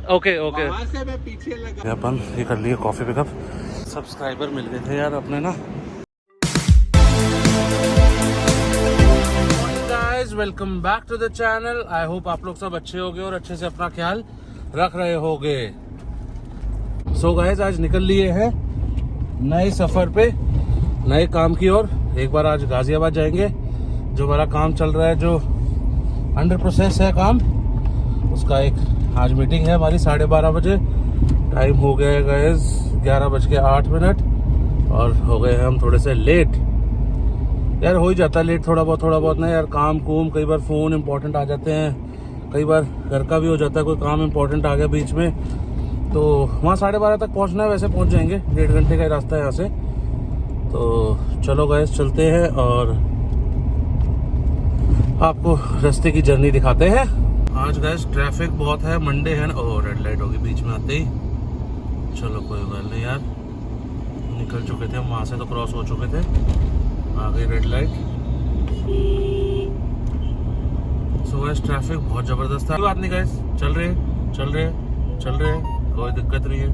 Okay okay, वहाँ से मैं पीछे लगा। अपन ये कर लिए कॉफी पिकअप। सब्सक्राइबर मिल गए थे यार अपने ना। Guys welcome back to the channel. I hope आप लोग सब अच्छे होगे और अच्छे से अपना ख्याल रख रहे होगे। सो गाइस आज निकल लिए हैं नए सफर पे, नए काम की ओर। एक बार आज गाजियाबाद जाएंगे। जो हमारा काम चल रहा है, जो अंडर प्रोसेस है काम, उसका एक आज मीटिंग है हमारी 12:30 बजे। टाइम हो गया है गाइस 11:08 और हो गए हैं हम थोड़े से लेट। यार हो ही जाता है लेट थोड़ा बहुत ना यार। काम कूम, कई बार फ़ोन इम्पोर्टेंट आ जाते हैं, कई बार घर का भी हो जाता है, कोई काम इम्पोर्टेंट आ गया बीच में, तो वहाँ 12:30 तक पहुँचना है। वैसे पहुँच जाएंगे, 1.5 घंटे का ही रास्ता है यहाँ से। तो चलो गाइस चलते हैं और आपको रास्ते की जर्नी दिखाते हैं। आज गाइस ट्रैफिक बहुत है, मंडे है ना। ओह रेड लाइट होगी बीच में आते ही। चलो कोई बात नहीं यार, निकल चुके थे हम वहाँ से, तो क्रॉस हो चुके थे। आ गई red light. So guys traffic बहुत ज़बरदस्त है। कोई बात नहीं गाइस, चल रहे, कोई दिक्कत नहीं है।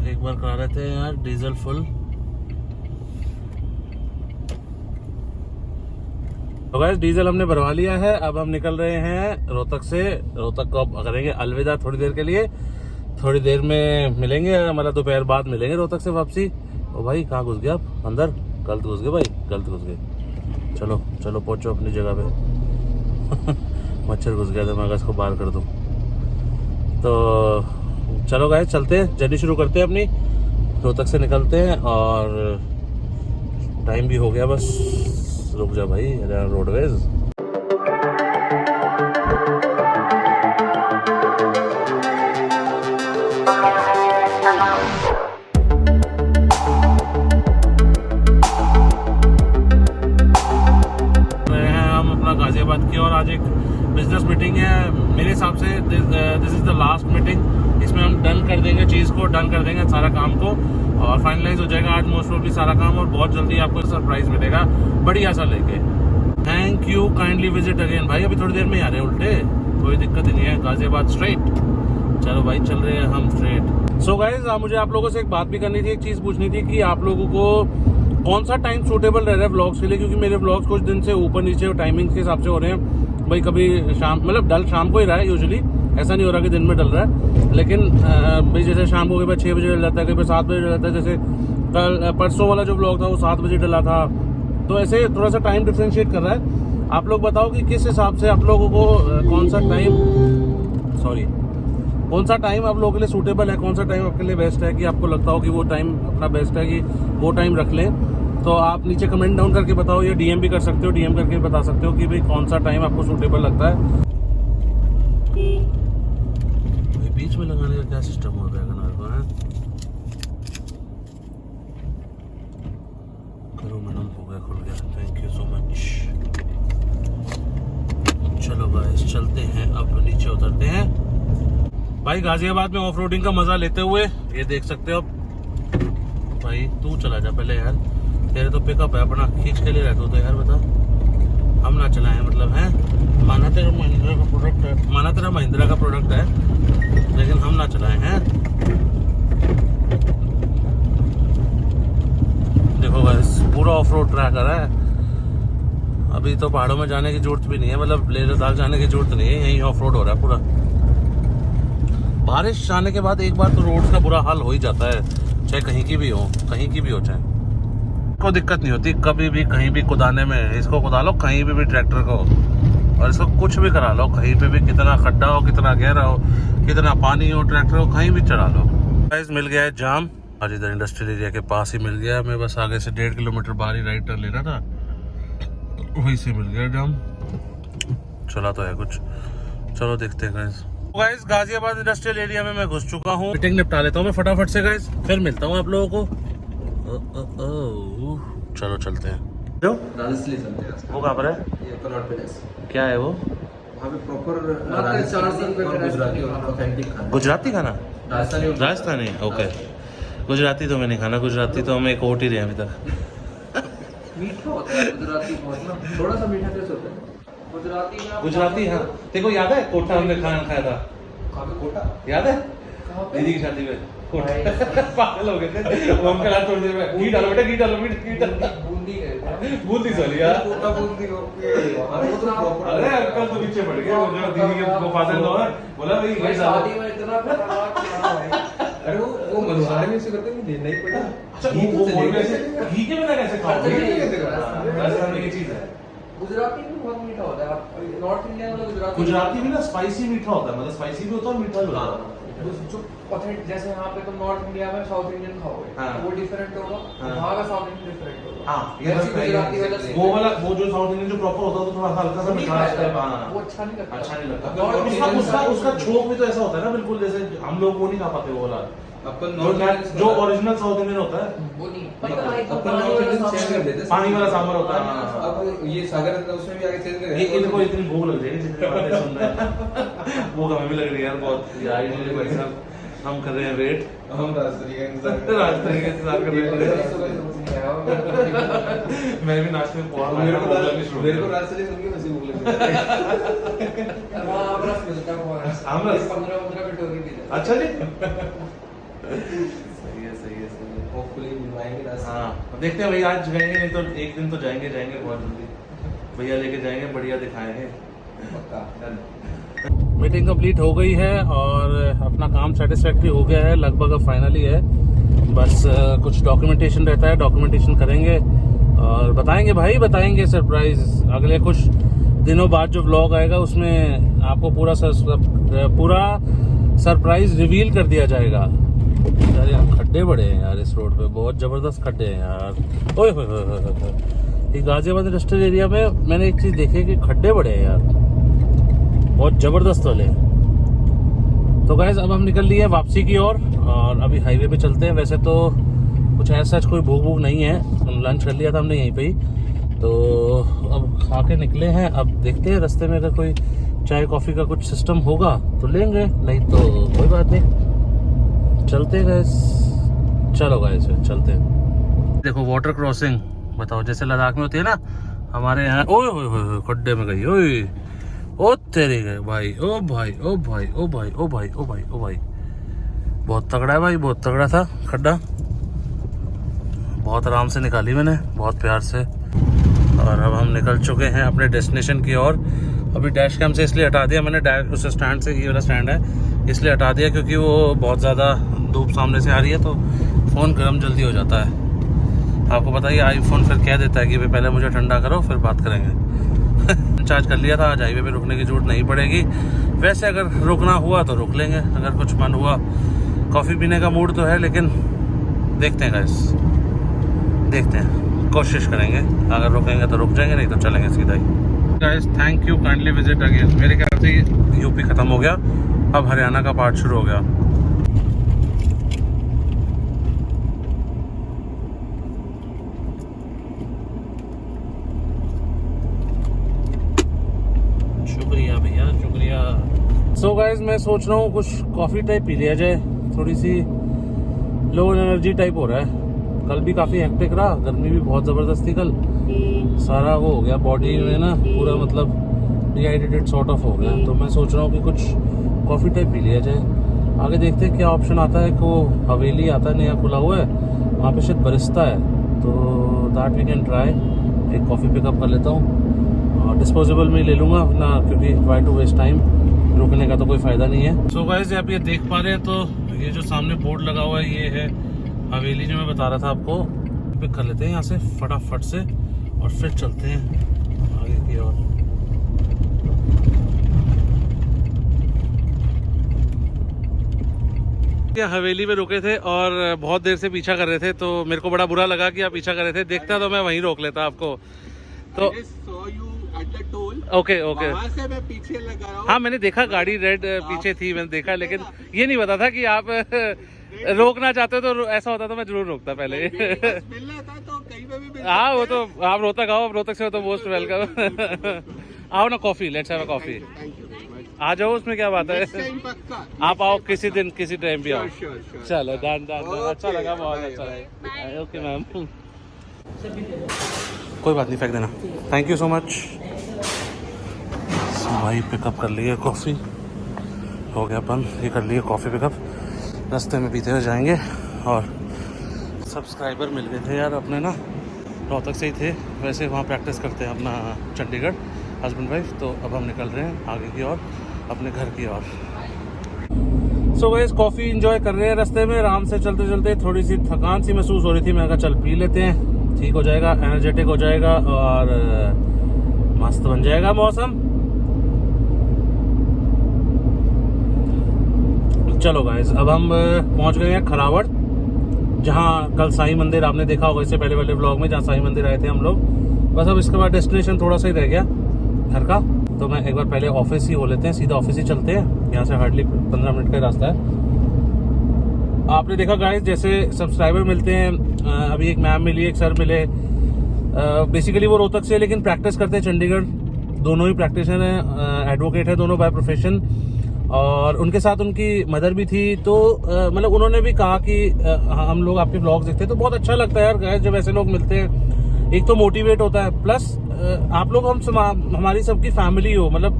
एक बार करा रहे थे यार डीजल फुल। तो गाइस डीजल हमने भरवा लिया है। अब हम निकल रहे हैं रोहतक से। रोहतक को अब करेंगे अलविदा थोड़ी देर के लिए। थोड़ी देर में मिलेंगे, मतलब दोपहर बाद मिलेंगे रोहतक से वापसी। ओ भाई कहाँ घुस गए आप? अंदर गलत घुस गए भाई, गलत घुस गए। चलो पहुंचो अपनी जगह पे। मच्छर घुस गया था, मैं इसको बाहर कर दूं। तो चलो गाइस चलते हैं, जर्नी शुरू करते हैं अपनी। रोहतक से निकलते हैं और टाइम भी हो गया बस। रुक जा भाई, रोडवेज। हम अपना गाजियाबाद की और आज एक बिजनेस मीटिंग है। मेरे हिसाब से this is the last meeting. इसमें हम डन कर देंगे चीज़ को, डन कर देंगे सारा काम को और फाइनलाइज हो जाएगा आज मोस्ट प्रोबेबली सारा काम। और बहुत जल्दी आपको सरप्राइज मिलेगा बढ़िया सा लेके। Thank you, kindly visit again. भाई अभी थोड़ी देर में ही आ रहे हैं उल्टे, कोई दिक्कत ही नहीं है। गाजियाबाद स्ट्रेट। चलो भाई चल रहे हैं हम स्ट्रेट। सो गाइज मुझे आप लोगों से एक बात भी करनी थी, एक चीज़ पूछनी थी कि आप लोगों को कौन सा टाइम सूटेबल रह रहा है व्लॉग्स के लिए। क्योंकि मेरे व्लॉग्स कुछ दिन से ऊपर नीचे टाइमिंग के हिसाब से हो रहे हैं भाई। कभी शाम, मतलब डल शाम को ही रहा है यूजुअली, ऐसा नहीं हो रहा कि दिन में डल रहा है। लेकिन भाई जैसे शाम को कई बार 6 बजे डल जाता है, कई बार 7 बजे डल जाता है। जैसे कल परसों वाला जो व्लॉग था वो 7 बजे डला था। तो ऐसे थोड़ा सा टाइम डिफ्रेंशिएट कर रहा है। आप लोग बताओ कि किस हिसाब से आप लोगों को कौन सा टाइम आप लोगों के लिए सूटेबल है, कौन सा टाइम आपके लिए बेस्ट है, कि आपको लगता हो कि वो टाइम अपना बेस्ट है, कि वो टाइम रख लें। तो आप नीचे कमेंट डाउन करके बताओ, या डीएम भी कर सकते हो, डीएम करके बता सकते हो कि भाई कौन सा टाइम आपको सूटेबल लगता है। बीच में लगाने का क्या सिस्टम हो गया है? करो मैडम, हो गया, खुल गया। Thank you so much. चलो गाइस चलते हैं, अब नीचे उतरते हैं। भाई गाजियाबाद में ऑफ रोडिंग का मजा लेते हुए ये देख सकते हो आप। भाई तू चला जा पहले यार, तेरे तो पिकअप है अपना, खींच के ले रहते हो तो यार बता। हम ना चलाएं मतलब है, माना तेरा महिंद्रा का प्रोडक्ट है, लेकिन हम ना चलाएं हैं। देखो गाइस पूरा ऑफ रोड ट्रैक है। अभी तो पहाड़ों में जाने की जरूरत भी नहीं है, मतलब लेह लद्दाख जाने की जरूरत नहीं है, यहीं ऑफ रोड हो रहा है पूरा। बारिश आने के बाद एक बार तो रोड का बुरा हाल हो ही जाता है, चाहे कहीं की भी हो चाहे। कोई दिक्कत नहीं होती कभी भी कहीं भी कुदाने में। इसको कुदा लो कहीं भी ट्रैक्टर को, और इसको कुछ भी करा लो कहीं पे भी, कितना खड्डा हो, कितना गहरा हो, कितना पानी हो, ट्रैक्टर को कहीं भी चढ़ा लो। गाइस मिल गया है जाम। आज इधर इंडस्ट्रियल एरिया के पास ही मिल गया। मैं बस आगे से 1.5 किलोमीटर बाहर ही राइट टर्न लेना था, वहीं से मिल गया जाम। चला तो है कुछ, चलो देखते हैं गाइस। गाजियाबाद इंडस्ट्रियल एरिया में मैं घुस चुका हूँ। मीटिंग निपटा लेता हूँ मैं फटाफट से गाइस, फिर मिलता हूँ आप लोगों को। चलो चलते हैं। राजस्थली चलते हैं। वो कहाँ पर है? ये कनॉट पैलेस। क्या है वो? वहाँ पे प्रॉपर राजस्थानी और गुजराती और ऑथेंटिक खाना। गुजराती खाना? राजस्थानी। ओके। गुजराती तो मैं नहीं खाना, गुजराती तो हम एक ओट ही रहे हैं अभी तक। मीठा होता है गुजराती बहुत ना, थोड़ा सा मीठा टेस्ट होता है गुजराती में। गुजराती हाँ, तेरे को याद है कोटा हमने खाया था, कहाँ पे कोटा? याद है कहाँ पे? दीदी की शादी में कोटा पागल हो गए थे वो हम कल थोड़ी देर में घी डालो बेटा, घी डालो बेटा, घी डालो। बूंदी गए थे। बूंदी सॉरी यार, कोटा बूंदी ओके। वहाँ पे तो proper- अरे अंकल तो पीछे पड़ गया, वो जो दीदी के फादर इन लॉ है, बोला भाई भाई घी डालो। शादी में इतना खतरनाक खाना भाई। अरे वो मनुहार में से करते हैं, देना ही पड़ा। अच्छा वो बोल रहे थे घी के बिना कैसे खाओगे? घी के बिना कैसे खाओगे? राजस्थान में ये चीज है। गुजराती भी बहुत मीठा होता है। आप नॉर्थ इंडिया में गुजराती गुजराती भी ना स्पाइसी मीठा होता है, मतलब स्पाइसी भी होता है और मीठा भी होता है। जो ऑथेंटिक, जैसे यहाँ पे तुम नॉर्थ इंडिया में साउथ इंडियन खाओगे हाँ। वो डिफरेंट होगा, हाँ। वहाँ का साउथ इंडियन डिफरेंट होगा। हाँ, ये गुजराती वाला वो वाला वो जो साउथ इंडियन जो प्रॉपर होता है तो थोड़ा हल्का सा मिठास टाइप, हाँ वो अच्छा नहीं लगता। अच्छा नहीं लगता। नॉर्थ उसका इंडियन उसका उसका छोक भी तो ऐसा होता है ना बिल्कुल, जैसे हम लोग वो नहीं खा पाते वो वाला, अपन जो ओरिजिनल साउथ इंडियन होता है, वो नहीं मतलब अपन नॉर्थ इंडियन चेंज कर देते हैं। पानी वाला सांभर होता है। अब ये सागर उसमें भी आगे चेंज कर ये इनको इतनी भूख लग जाएगी जितनी बातें सुन रहे हैं। भूख हमें भी लग रही है यार बहुत, आइडियली भाई साहब हम कर रहे हैं वेट, हम राजस्थानी का इंतजार राजस्थानी का इंतजार कर रहे हैं। मैं भी नाश्ते में पोहा मेरे को खाना शुरू मेरे को राजस्थानी सुन के वैसे भूख लग रही है। वहाँ आमरस मिलता है बहुत। आमरस? 15 कटोरी भी देते हैं। अच्छा जी सही है होपफुली मिलवाएंगे राजस्थान। हाँ देखते हैं भाई, आज जाएंगे नहीं तो एक दिन तो जाएंगे बहुत जल्दी, भैया लेके जाएंगे, बढ़िया दिखाएंगे। पक्का डन। मीटिंग कंप्लीट हो गई है और अपना काम सेटिस्फैक्ट्री हो गया है, लगभग अब फाइनली है। बस कुछ डॉक्यूमेंटेशन रहता है, डॉक्यूमेंटेशन करेंगे और बताएंगे भाई, बताएंगे सरप्राइज। अगले कुछ दिनों बाद जो व्लॉग आएगा उसमें आपको पूरा सरप्राइज रिवील कर दिया जाएगा। यार यहाँ खड्डे बड़े हैं यार, इस रोड पे बहुत जबरदस्त खड्डे हैं यार। ओए होए होए होए होए। ये गाजियाबाद इंडस्ट्रियल एरिया में मैंने एक चीज देखी है कि खड्डे बड़े हैं यार, बहुत जबरदस्त वाले। तो गाइस अब हम निकल लिए वापसी की ओर और अभी हाईवे पे चलते हैं। वैसे तो कुछ ऐसा कोई भूख नहीं है, लंच कर लिया था हमने यहीं पे ही, तो अब खा के निकले हैं। अब देखते हैं रास्ते में अगर कोई चाय कॉफी का कुछ सिस्टम होगा तो लेंगे, नहीं तो कोई बात नहीं, चलते हैं गाइस। चलो गाइस चलते हैं। देखो वाटर क्रॉसिंग, बताओ जैसे लद्दाख में होती है ना हमारे यहाँ। ओए होए होए खड्डे में गई, ओए ओ तेरे गए भाई, ओ भाई ओ भाई ओ भाई ओ भाई ओ भाई ओ भाई, बहुत तगड़ा है भाई, बहुत तगड़ा था खड्डा। बहुत आराम से निकाली मैंने, बहुत प्यार से। और अब हम निकल चुके हैं अपने डेस्टिनेशन की ओर। अभी डैश कैम से इसलिए हटा दिया मैंने, उस स्टैंड से, ये वाला स्टैंड है इसलिए हटा दिया क्योंकि वो बहुत ज़्यादा धूप सामने से आ रही है तो फ़ोन गर्म जल्दी हो जाता है। आपको पता ही आईफोन फिर कह देता है कि भाई पहले मुझे ठंडा करो फिर बात करेंगे। चार्ज कर लिया था, आज हाईवे पे रुकने की जरूरत नहीं पड़ेगी। वैसे अगर रुकना हुआ तो रुक लेंगे, अगर कुछ मन हुआ। कॉफ़ी पीने का मूड तो है लेकिन देखते हैं गाइस, देखते हैं, कोशिश करेंगे। अगर रुकेंगे तो रुक जाएंगे, नहीं तो चलेंगे सीधा ही। Guys thank you, kindly visit again. मेरे ख्याल से यूपी ख़त्म हो गया, अब हरियाणा का पार्ट शुरू हो गया। शुक्रिया भैया, शुक्रिया। सो गाइस मैं सोच रहा हूँ कुछ कॉफ़ी टाइप पी लिया जाए, थोड़ी सी लो एनर्जी टाइप हो रहा है। कल भी काफ़ी हेक्टिक रहा, गर्मी भी बहुत ज़बरदस्त थी कल, सारा वो हो गया बॉडी में ना पूरा, मतलब डिहाइड्रेटेड सॉर्ट ऑफ हो गया। तो मैं सोच रहा हूँ कि कुछ कॉफ़ी टाइप पी लिया जाए। आगे देखते हैं क्या ऑप्शन आता है। को हवेली आता है, नया खुला हुआ है, वहाँ पे शायद बरिस्ता है, तो दैट वी कैन ट्राई। एक कॉफ़ी पिकअप कर लेता हूँ और डिस्पोजेबल में ले लूँगा अपना, क्योंकि ट्राई टू वेस्ट टाइम, रुकने का तो कोई फ़ायदा नहीं है। सो गाइस आप ये देख पा रहे हैं तो ये जो सामने बोर्ड लगा हुआ है ये है हवेली जो मैं बता रहा था आपको। पिक कर लेते हैं यहाँ से फटाफट से और फिर चलते हैं आगे की ओर। हवेली में रुके थे और बहुत देर से पीछा कर रहे थे, तो मेरे को बड़ा बुरा लगा कि आप पीछा कर रहे थे। देखता तो मैं वहीं रोक लेता आपको। तो ओके ओके, वहाँ से मैं पीछे लगा रहा हूँ। हाँ मैंने देखा गाड़ी रेड पीछे थी, मैंने देखा, लेकिन ये नहीं पता था कि आप रोकना चाहते हो। तो ऐसा होता तो मैं जरूर रोकता पहले। मिलना था तो कहीं पे भी मिल हाँ वो तो आप रोहतक आओ, रोहतक से हो तो मोस्ट वेलकम। आओ ना coffee, let's have a coffee. Thank you very much. आ जाओ, उसमें क्या बात है। नेक्स्ट टाइम पक्का। आप आओ किसी दिन, किसी टाइम भी आओ। Sure sure. चलो डन डन डन, अच्छा Okay, लगा, बहुत bye, अच्छा bye. लगा। ओके मैम, कोई बात नहीं, फेंक देना। थैंक यू सो मच भाई। पिकअप कर लिए कॉफ़ी, हो गया अपन, ये कर लिए कॉफ़ी पिकअप, रास्ते में पीते हुए जाएंगे। और सब्सक्राइबर मिल गए थे यार अपने ना, रोहतक से ही थे वैसे, वहाँ प्रैक्टिस करते हैं अपना चंडीगढ़, हस्बैंड वाइफ। तो अब हम निकल रहे हैं आगे की ओर, अपने घर की ओर। सो गाइस, कॉफ़ी इंजॉय कर रहे हैं रास्ते में, आराम से चलते चलते। थोड़ी सी थकान सी महसूस हो रही थी, मैंने कहा चल पी लेते हैं, ठीक हो जाएगा, एनर्जेटिक हो जाएगा और मस्त बन जाएगा मौसम। चलो गाइस, अब हम पहुंच गए हैं खरावड़, जहां कल साईं मंदिर आपने देखा होगा इससे पहले वाले व्लॉग में, जहां साईं मंदिर आए थे हम लोग। बस अब इसके बाद डेस्टिनेशन थोड़ा सा ही रह गया घर का, तो मैं एक बार पहले ऑफिस ही हो लेते हैं, सीधा ऑफिस ही चलते हैं। यहाँ से हार्डली 15 मिनट का रास्ता है। आपने देखा गाइस, जैसे सब्सक्राइबर मिलते हैं, अभी एक मैम मिली, एक सर मिले। बेसिकली वो रोहतक से, लेकिन प्रैक्टिस करते हैं चंडीगढ़, दोनों ही प्रैक्टिशनर हैं, एडवोकेट है दोनों बाय प्रोफेशन। और उनके साथ उनकी मदर भी थी, तो मतलब उन्होंने भी कहा कि हम लोग आपके ब्लॉग्स देखते हैं तो बहुत अच्छा लगता है यार गाइस जब ऐसे लोग मिलते हैं, एक तो मोटिवेट होता है, प्लस आप लोग हमारी सबकी फैमिली हो, मतलब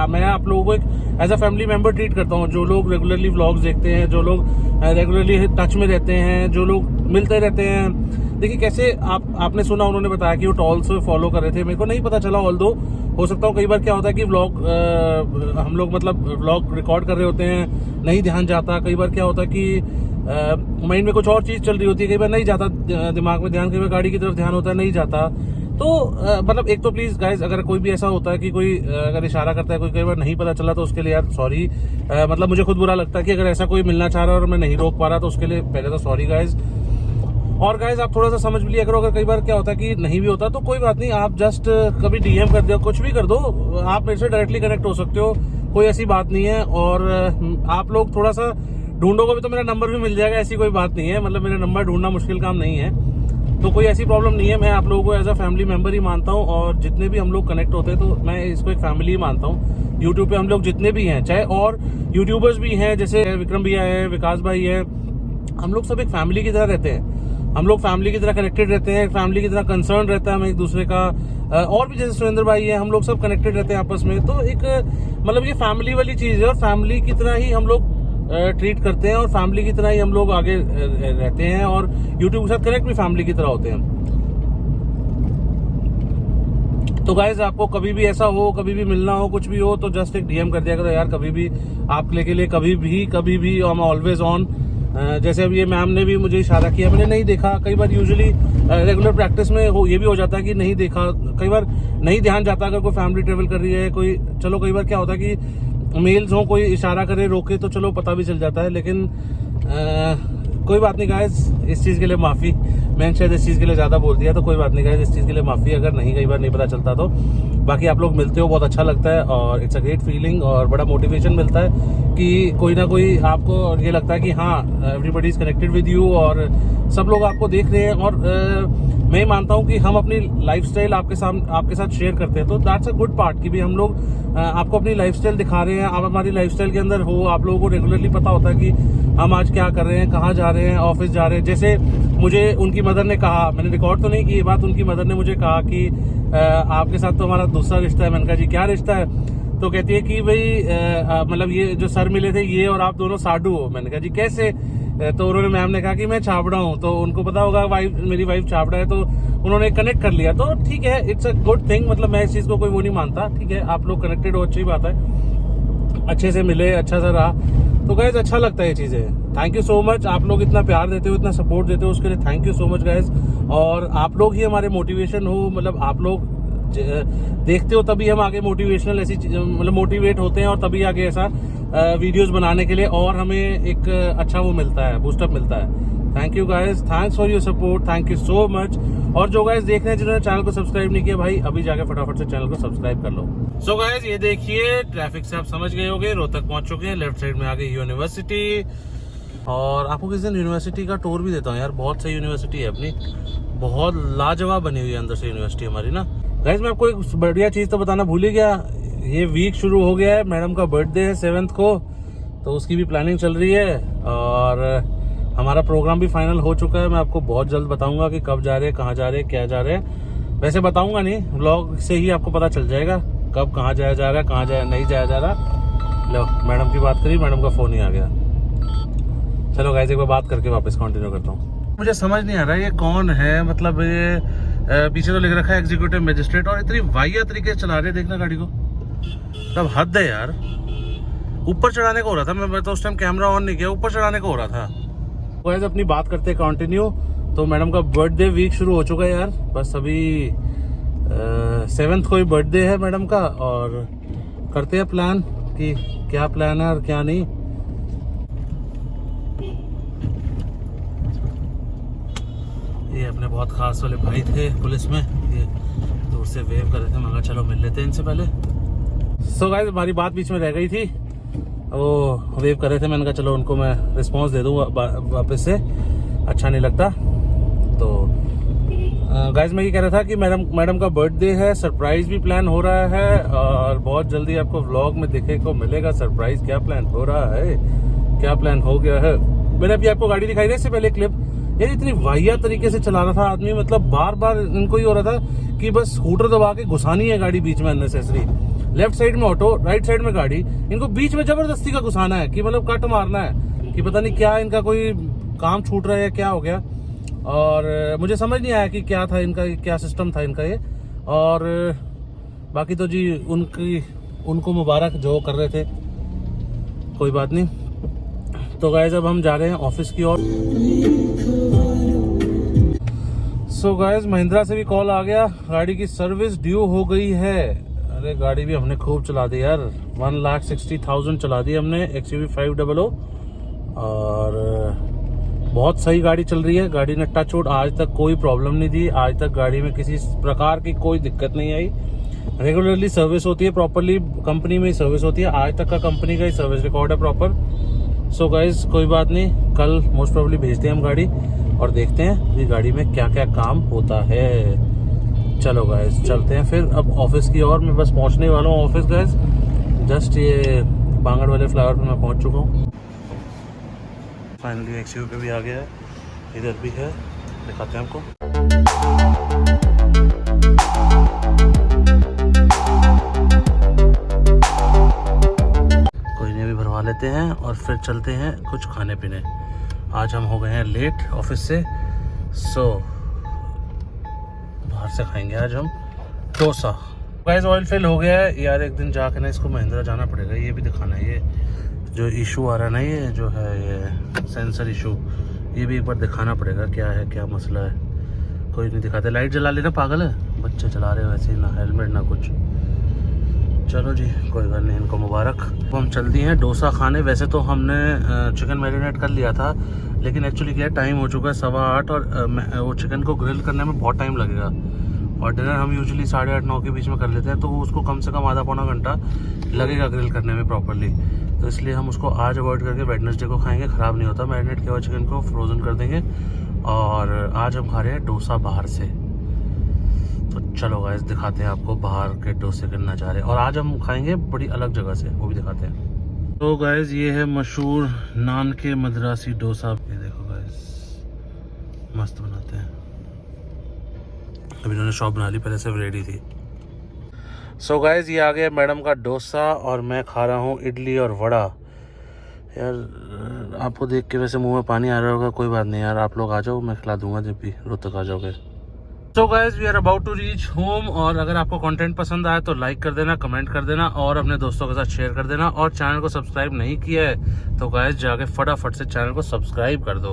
मैं आप लोगों को एक as a family member treat करता हूँ। जो लोग रेगुलरली व्लॉग्स देखते हैं, जो लोग रेगुलरली टच में रहते हैं, जो लोग मिलते रहते हैं। देखिए कैसे आपने सुना, उन्होंने बताया कि वो टॉल्स फॉलो कर रहे थे, मेरे को नहीं पता चला, ऑल्दो हो सकता हूँ कई बार क्या होता है कि व्लॉग हम लोग मतलब व्लॉग रिकॉर्ड कर रहे होते हैं, नहीं ध्यान जाता। कई बार क्या होता है कि माइंड में कुछ और चीज चल रही होती है, कई बार नहीं जाता दिमाग में ध्यान, कई बार गाड़ी की तरफ ध्यान होता है, नहीं जाता। तो मतलब एक तो प्लीज गाइज, अगर कोई भी ऐसा होता है कि कोई अगर इशारा करता है, कोई कई बार नहीं पता चला, तो उसके लिए यार सॉरी। मतलब मुझे खुद बुरा लगता है कि अगर ऐसा कोई मिलना चाह रहा है और मैं नहीं रोक पा रहा, तो उसके लिए पहले तो सॉरी गाइज। और गाइज आप थोड़ा सा समझ भी लिया करो, अगर कई बार क्या होता है कि नहीं भी होता तो कोई बात नहीं, आप जस्ट कभी डीएम कर दो, कुछ भी कर दो, आप मेरे से डायरेक्टली कनेक्ट हो सकते हो, कोई ऐसी बात नहीं है। और आप लोग थोड़ा सा ढूंढोगे भी तो मेरा नंबर भी मिल जाएगा, ऐसी कोई बात नहीं है, मतलब मेरा नंबर ढूंढना मुश्किल काम नहीं है, तो कोई ऐसी प्रॉब्लम नहीं है। मैं आप लोगों को एज अ फैमिली मेंबर ही मानता हूँ, और जितने भी हम लोग कनेक्ट होते हैं तो मैं इसको एक फैमिली ही मानता हूँ। यूट्यूब पे हम लोग जितने भी हैं, चाहे और यूट्यूबर्स भी हैं, जैसे विक्रम भैया है, विकास भाई है, हम लोग सब एक फैमिली की तरह रहते हैं, हम लोग फैमिली की तरह कनेक्टेड रहते हैं, फैमिली की तरह कंसर्न रहता है हमें एक दूसरे का। और भी जैसे सुरेंद्र भाई है, हम लोग सब कनेक्टेड रहते हैं आपस में, तो एक मतलब ये फैमिली वाली चीज है, और फैमिली की तरह ही हम लोग ट्रीट करते हैं, और फैमिली की तरह ही हम लोग आगे रहते हैं, और यूट्यूब के साथ कनेक्ट भी फैमिली की तरह होते हैं। तो गाइज आपको कभी भी ऐसा हो, कभी भी मिलना हो, कुछ भी हो, तो जस्ट एक डीएम कर दिया करो यार, कभी भी आपके लिए कभी भी आई एम ऑलवेज ऑन। जैसे अब ये मैम ने भी मुझे इशारा किया, मैंने नहीं देखा। कई बार यूजुअली रेगुलर प्रैक्टिस में ये भी हो जाता है कि नहीं देखा, कई बार नहीं ध्यान जाता, अगर कोई फैमिली ट्रेवल कर रही है कोई, चलो कई बार क्या होता है कि मेल्स हो, कोई इशारा करे रोके तो चलो पता भी चल जाता है, लेकिन कोई बात नहीं गाइज, इस चीज़ के लिए माफ़ी। मैंने शायद इस चीज़ के लिए ज़्यादा बोल दिया, तो कोई बात नहीं गाइज, इस चीज़ के लिए माफ़ी अगर नहीं कई बार नहीं पता चलता तो। बाकी आप लोग मिलते हो, बहुत अच्छा लगता है, और इट्स अ ग्रेट फीलिंग, और बड़ा मोटिवेशन मिलता है कि कोई ना कोई आपको ये लगता है कि हाँ everybody is connected with you, और सब लोग आपको देख रहे हैं। और मैं ही मानता हूँ कि हम अपनी लाइफस्टाइल आपके साथ शेयर करते हैं, तो दैट्स अ गुड पार्ट कि भी हम लोग आपको अपनी लाइफस्टाइल दिखा रहे हैं, आप हमारी लाइफस्टाइल के अंदर हो, आप लोगों को रेगुलरली पता होता है कि हम आज क्या कर रहे हैं, कहाँ जा रहे हैं, ऑफिस जा रहे हैं। जैसे मुझे उनकी मदर ने कहा, मैंने रिकॉर्ड तो नहीं की ये बात, उनकी मदर ने मुझे कहा कि आपके साथ तो हमारा दूसरा रिश्ता है। मैंने कहा जी क्या रिश्ता है? तो कहती है कि भाई मतलब ये जो सर मिले थे, ये और आप दोनों साडू हो। मैंने कहा जी कैसे? तो उन्होंने, मैम ने कहा कि मैं छाबड़ा हूँ, तो उनको पता होगा मेरी वाइफ छाबड़ा है, तो उन्होंने कनेक्ट कर लिया। तो ठीक है, इट्स अ गुड थिंग, मतलब मैं इस चीज़ को कोई वो नहीं मानता। ठीक है, आप लोग कनेक्टेड हो, अच्छी बात है, अच्छे से मिले, अच्छा सा रहा, तो गाइज अच्छा लगता है ये चीज़ें। थैंक यू सो मच, आप लोग इतना प्यार देते हो, इतना सपोर्ट देते हो, उसके लिए thank you so much guys. और आप लोग ही हमारे मोटिवेशन हो, मतलब आप लोग देखते हो तभी हम आगे मोटिवेशनल ऐसी मतलब मोटिवेट होते हैं, और तभी आगे ऐसा वीडियोस बनाने के लिए और हमें एक अच्छा वो मिलता है, बूस्टअप मिलता है। Thank you guys, thanks for your support, thank you so much. और जो गाइज देख रहे हैं, जिन्होंने चैनल को सब्सक्राइब नहीं किया, भाई अभी जाके फटाफट से चैनल को सब्सक्राइब कर लो। सो गाइज ये देखिए, ट्रैफिक से आप समझ गए होंगे, रोहतक पहुंच चुके हैं, लेफ्ट साइड में आ गई यूनिवर्सिटी। और आपको किसी दिन यूनिवर्सिटी का टूर भी देता हूँ यार, बहुत सही यूनिवर्सिटी है अपनी, बहुत लाजवाब बनी हुई है अंदर से यूनिवर्सिटी हमारी ना। गाइज मैं आपको एक बढ़िया चीज़ तो बताना भूल ही गया, ये वीक शुरू हो गया है, मैडम का बर्थडे है 7th को, तो उसकी भी प्लानिंग चल रही है और हमारा प्रोग्राम भी फाइनल हो चुका है। मैं आपको बहुत जल्द बताऊंगा कि कब जा रहे हैं, कहाँ जा रहे हैं, क्या जा रहे हैं। वैसे बताऊंगा नहीं, व्लॉग से ही आपको पता चल जाएगा कब कहाँ जाया जा रहा है, कहाँ जाया नहीं जाया जा रहा। लो मैडम की बात करी, मैडम का फ़ोन ही आ गया। चलो गाइस एक बार बात करके वापस कंटिन्यू करता हूँ। मुझे समझ नहीं आ रहा ये कौन है, मतलब ये पीछे तो लिख रखा है एग्जीक्यूटिव मजिस्ट्रेट और इतनी वाहिया तरीके से चला रहे, देखना गाड़ी को, तब हद है यार। ऊपर चढ़ाने को हो रहा था, मैं तो उस टाइम कैमरा ऑन नहीं किया, ऊपर चढ़ाने को हो रहा था। गाइस अपनी बात करते हैं कंटिन्यू। तो मैडम का बर्थडे वीक शुरू हो चुका है यार, बस अभी 7th को ही बर्थडे है मैडम का और करते हैं प्लान कि क्या प्लान है और क्या नहीं। ये अपने बहुत खास वाले भाई थे पुलिस में, ये दूर से वेव कर रहे थे, मगर चलो मिल लेते हैं इनसे पहले। सो गाइस हमारी बात बीच में रह गई थी, वो वेव कर रहे थे, मैंने कहा चलो उनको मैं रिस्पांस दे दूँ वापस से, अच्छा नहीं लगता। तो गाइस मैं ये कह रहा था कि मैडम का बर्थडे है, सरप्राइज भी प्लान हो रहा है और बहुत जल्दी आपको व्लॉग में देखने को मिलेगा सरप्राइज क्या प्लान हो रहा है, क्या प्लान हो गया है। मैंने अभी आपको गाड़ी दिखाई थी इससे पहले क्लिप, यार इतनी वाहियात तरीके से चला रहा था आदमी, मतलब बार बार इनको ये हो रहा था कि बस स्कूटर दबा के घुसानी है गाड़ी बीच में अननेसेसरी। लेफ्ट साइड में ऑटो, राइट साइड में गाड़ी, इनको बीच में जबरदस्ती का घुसाना है कि मतलब कट मारना है कि पता नहीं क्या इनका कोई काम छूट रहा है, क्या हो गया। और मुझे समझ नहीं आया कि क्या था इनका, क्या सिस्टम था इनका ये। और बाकी तो जी उनको मुबारक जो कर रहे थे, कोई बात नहीं। तो गाइस अब हम जा रहे हैं ऑफिस की ओर। सो गाइस महिंद्रा से भी कॉल आ गया, गाड़ी की सर्विस ड्यू हो गई है। अरे गाड़ी भी हमने खूब चला दी यार, 1,60,000 चला दी हमने XUV 500 और बहुत सही गाड़ी चल रही है। गाड़ी ने टच वुड आज तक कोई प्रॉब्लम नहीं दी, आज तक गाड़ी में किसी प्रकार की कोई दिक्कत नहीं आई। रेगुलरली सर्विस होती है, प्रॉपरली कंपनी में ही सर्विस होती है, आज तक का कंपनी का ही सर्विस रिकॉर्ड है प्रॉपर। सो गाइज कोई बात नहीं, कल मोस्ट प्रोबेबली भेजते हैं हम गाड़ी और देखते हैं कि गाड़ी में क्या क्या काम होता है। चलो गाइज चलते हैं फिर अब ऑफिस की ओर। मैं बस पहुंचने वाला हूँ ऑफिस गाइज, जस्ट ये बांगड़ वाले फ्लावर पे मैं पहुंच चुका हूँ। फाइनली XUV पे भी आ गया है, इधर भी है, दिखाते हैं आपको। भरवा लेते हैं और फिर चलते हैं कुछ खाने पीने। आज हम हो गए हैं लेट ऑफिस से, सो बाहर से खाएंगे आज हम डोसा। गाइस ऑयल फिल हो गया है यार, एक दिन जाके ना इसको महिंद्रा जाना पड़ेगा, ये भी दिखाना है। ये जो इशू आ रहा है ना, ये जो है ये सेंसर इशू, ये भी एक बार दिखाना पड़ेगा क्या है, क्या मसला है। कोई नहीं दिखाते, लाइट जला लेना, पागल है बच्चे चला रहे वैसे ही, ना हेलमेट ना कुछ। चलो जी कोई बात नहीं, इनको मुबारक। तो हम चलती हैं डोसा खाने। वैसे तो हमने चिकन मैरिनेट कर लिया था, लेकिन एक्चुअली क्या टाइम हो चुका है 8:15 और वो चिकन को ग्रिल करने में बहुत टाइम लगेगा और डिनर हम यूजुअली 8:30-9 के बीच में कर लेते हैं, तो उसको कम से कम आधा पौना घंटा लगेगा ग्रिल करने में प्रॉपरली। तो इसलिए हम उसको आज अवॉइड करके वेडनेसडे को खाएंगे, ख़राब नहीं होता। मैरिनेट किया हुआ चिकन को फ्रोज़न कर देंगे और आज हम खा रहे हैं डोसा बाहर से। तो चलो गाइस दिखाते हैं आपको बाहर के डोसे के नज़ारे, और आज हम खाएंगे बड़ी अलग जगह से, वो भी दिखाते हैं। तो गाइस ये है मशहूर नान के मद्रासी डोसा, ये देखो गाइस मस्त बनाते हैं। अभी इन्होंने शॉप बना ली, पहले से रेडी थी। सो गाइस ये आ गया मैडम का डोसा और मैं खा रहा हूँ इडली और वड़ा। यार आपको देख के वैसे मुंह में पानी आ रहा होगा, कोई बात नहीं यार, आप लोग आ जाओ, मैं खिला दूंगा जब भी रोहतक आ जाओगे। So guys we are about to reach home, और अगर आपको कंटेंट पसंद आया तो लाइक कर देना, कमेंट कर देना और अपने दोस्तों के साथ शेयर कर देना। और चैनल को सब्सक्राइब नहीं किया है तो गाइस जाके फटाफट से चैनल को सब्सक्राइब कर दो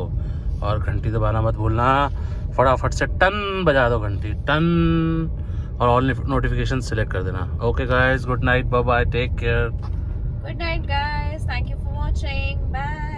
और घंटी दबाना मत भूलना, फटाफट से टन बजा दो घंटी, टन, और ऑल नोटिफिकेशन सिलेक्ट कर देना। Okay guys, good night, bye bye, take care. Good night, guys. Thank you for watching. Bye.